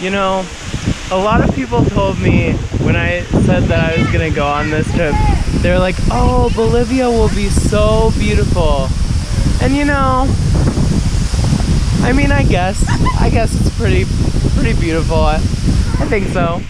You know, a lot of people told me when I said that I was gonna go on this trip, they were like, oh, Bolivia will be so beautiful. And you know, I mean, I guess it's pretty beautiful. I think so.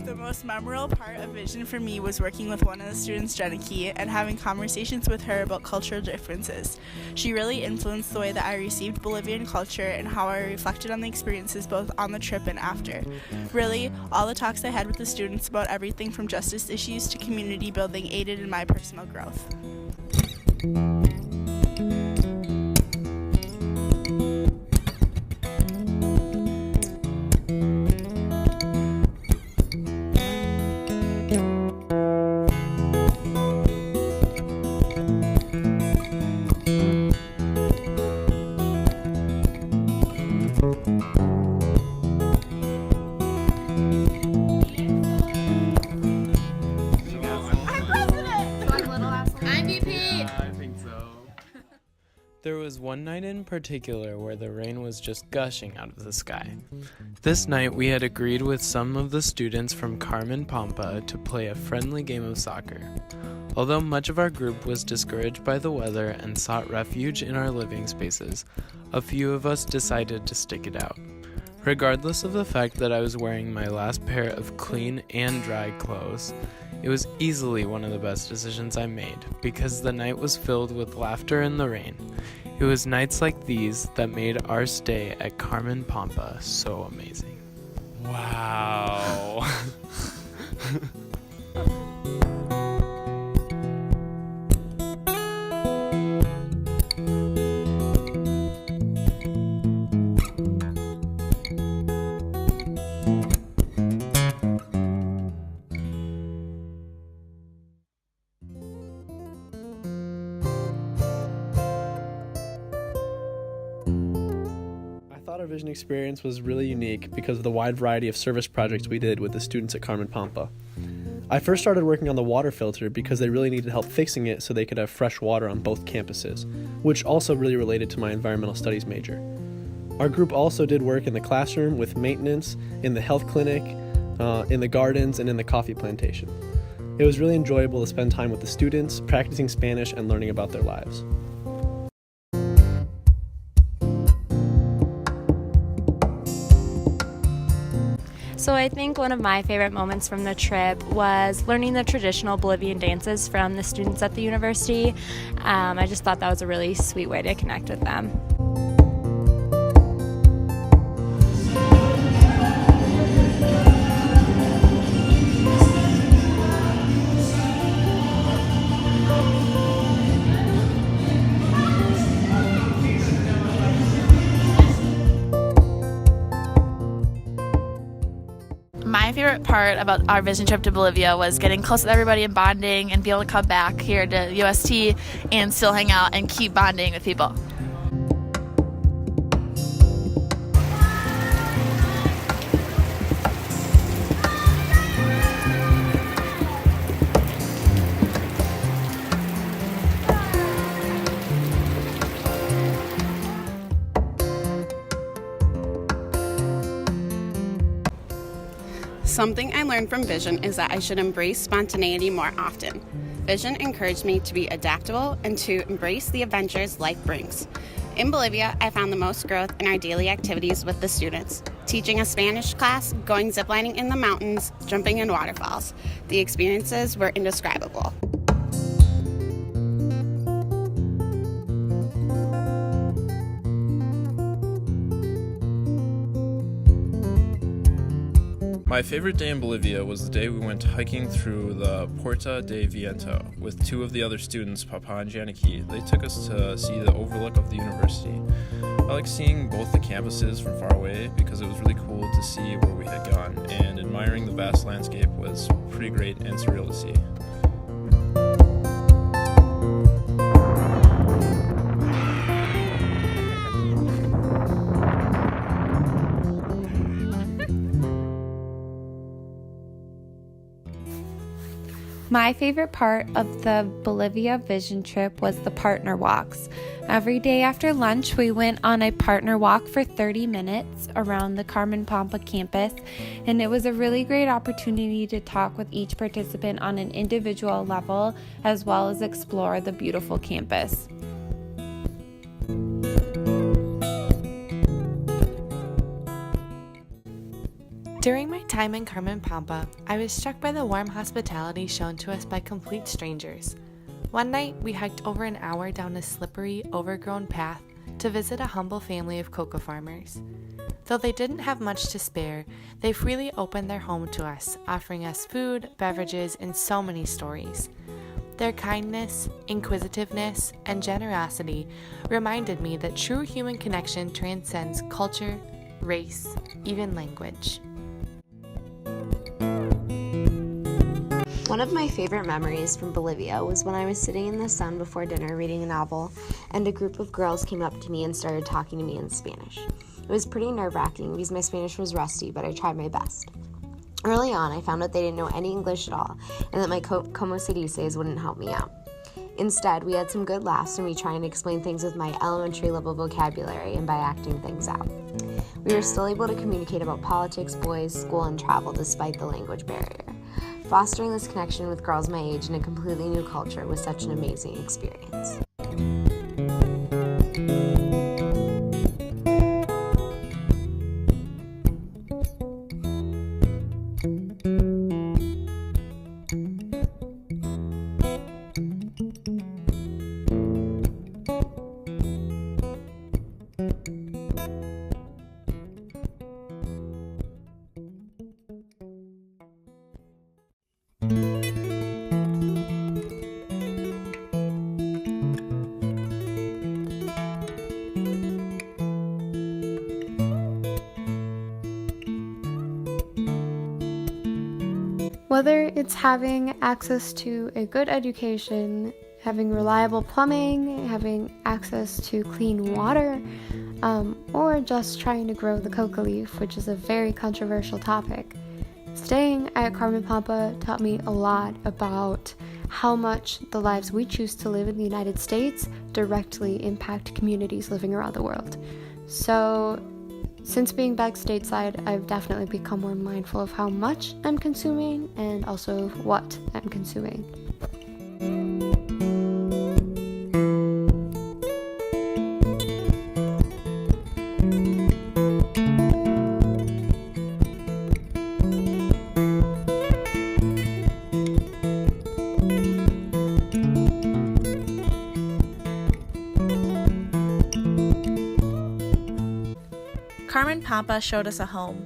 The most memorable part of Vision for me was working with one of the students, Jeniki, and having conversations with her about cultural differences. She really influenced the way that I received Bolivian culture and how I reflected on the experiences both on the trip and after. Really, all the talks I had with the students about everything from justice issues to community building aided in my personal growth. There was one night in particular where the rain was just gushing out of the sky. This night we had agreed with some of the students from Carmen, Pampa to play a friendly game of soccer. Although much of our group was discouraged by the weather and sought refuge in our living spaces, a few of us decided to stick it out. Regardless of the fact that I was wearing my last pair of clean and dry clothes, it was easily one of the best decisions I made because the night was filled with laughter in the rain. It was nights like these that made our stay at Carmen Pampa so amazing. Wow. Our Vision experience was really unique because of the wide variety of service projects we did with the students at Carmen Pampa. I first started working on the water filter because they really needed help fixing it so they could have fresh water on both campuses, which also really related to my environmental studies major. Our group also did work in the classroom with maintenance, in the health clinic, in the gardens, and in the coffee plantation. It was really enjoyable to spend time with the students, practicing Spanish and learning about their lives. So I think one of my favorite moments from the trip was learning the traditional Bolivian dances from the students at the university. I just thought that was a really sweet way to connect with them. My favorite part about our vision trip to Bolivia was getting close with everybody and bonding and be able to come back here to UST and still hang out and keep bonding with people. Something I learned from Vision is that I should embrace spontaneity more often. Vision encouraged me to be adaptable and to embrace the adventures life brings. In Bolivia, I found the most growth in our daily activities with the students. Teaching a Spanish class, going ziplining in the mountains, jumping in waterfalls. The experiences were indescribable. My favorite day in Bolivia was the day we went hiking through the Puerta de Viento with two of the other students, Pampa and Janiki. They took us to see the overlook of the university. I like seeing both the campuses from far away because it was really cool to see where we had gone, and admiring the vast landscape was pretty great and surreal to see. My favorite part of the Bolivia vision trip was the partner walks. Every day after lunch, we went on a partner walk for 30 minutes around the Carmen Pampa campus, and it was a really great opportunity to talk with each participant on an individual level, as well as explore the beautiful campus. During my time in Carmen Pampa, I was struck by the warm hospitality shown to us by complete strangers. One night, we hiked over an hour down a slippery, overgrown path to visit a humble family of cocoa farmers. Though they didn't have much to spare, they freely opened their home to us, offering us food, beverages, and so many stories. Their kindness, inquisitiveness, and generosity reminded me that true human connection transcends culture, race, even language. One of my favorite memories from Bolivia was when I was sitting in the sun before dinner reading a novel, and a group of girls came up to me and started talking to me in Spanish. It was pretty nerve-wracking because my Spanish was rusty, but I tried my best. Early on, I found out they didn't know any English at all, and that my como se dices wouldn't help me out. Instead, we had some good laughs and me trying to explain things with my elementary level vocabulary and by acting things out. We were still able to communicate about politics, boys, school, and travel despite the language barrier. Fostering this connection with girls my age in a completely new culture was such an amazing experience. Whether it's having access to a good education, having reliable plumbing, having access to clean water, or just trying to grow the coca leaf, which is a very controversial topic. Staying at Carmen Pampa taught me a lot about how much the lives we choose to live in the United States directly impact communities living around the world. So, since being back stateside, I've definitely become more mindful of how much I'm consuming and also what I'm consuming. Carmen Pampa showed us a home.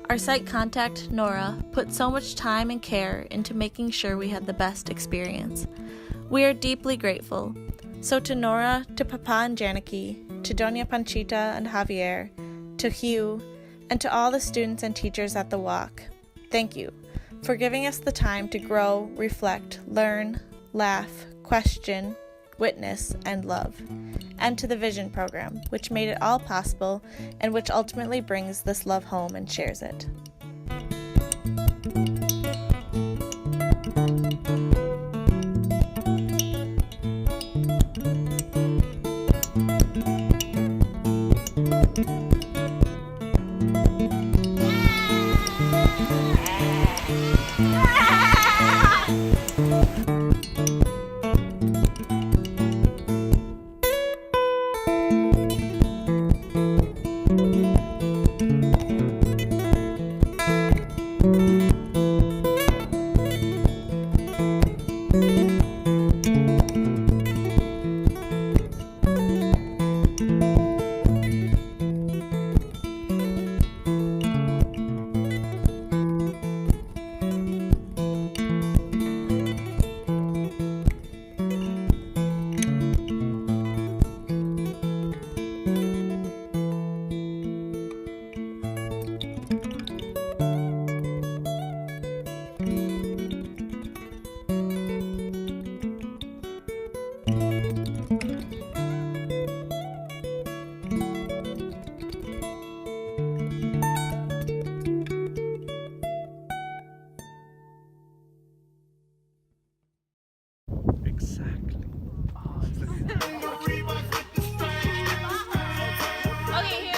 Our site contact, Nora, put so much time and care into making sure we had the best experience. We are deeply grateful. So to Nora, to Papa and Janiki, to Doña Panchita and Javier, to Hugh, and to all the students and teachers at the walk, thank you for giving us the time to grow, reflect, learn, laugh, question, witness, and love. And to the Vision program, which made it all possible and which ultimately brings this love home and shares it. Okay, here